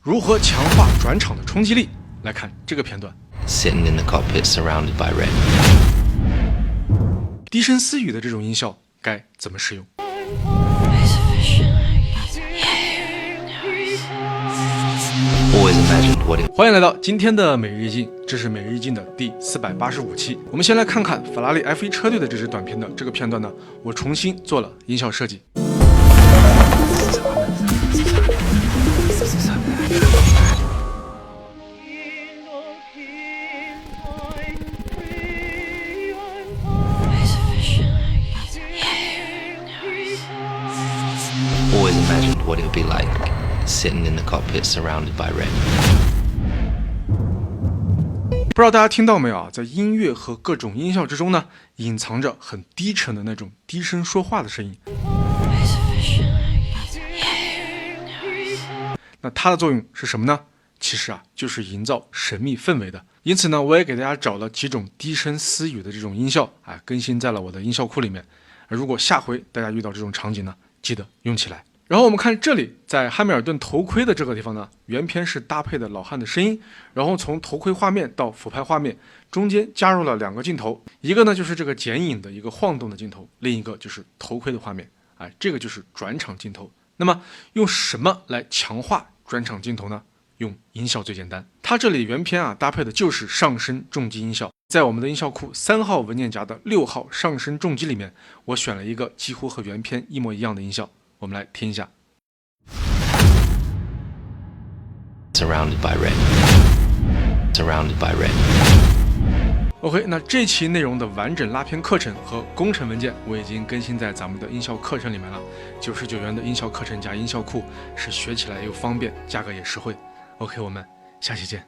如何强化转场的冲击力？来看这个片段。Sitting in the cockpit surrounded by red. 低声私语的这种音效该怎么使用？ Always imagined what it 欢迎来到今天的每日一镜，这是每日一镜的第485期。我们先来看看法拉利 F1 车队的这支短片的这个片段呢，我重新做了音效设计。always imagined what it would be like sitting in the cockpit surrounded by red. 不知道大家听到没有啊？在音乐和各种音效之中呢，隐藏着很低沉的那种低声说话的声音。那它的作用是什么呢？其实啊，就是营造神秘氛围的。因此呢，我也给大家找了几种低声私语的这种音效啊，更新在了我的音效库里面。如果下回大家遇到这种场景呢，记得用起来。然后我们看这里，在汉密尔顿头盔的这个地方呢，原片是搭配的老汉的声音，然后从头盔画面到俯拍画面，中间加入了2个镜头，一个呢就是这个剪影的一个晃动的镜头，另一个就是头盔的画面，这个就是转场镜头。那么用什么来强化转场镜头呢？用音效最简单，它这里原片啊搭配的就是上升重击音效，在我们的音效库3号文件夹的6号上升重击里面，我选了一个几乎和原片一模一样的音效。我们来听一下。Surrounded by red. Surrounded by red. OK， 那这期内容的完整拉片课程和工程文件我已经更新在咱们的音效课程里面了。99元的音效课程加音效库，是学起来又方便，价格也实惠。OK， 我们下期见。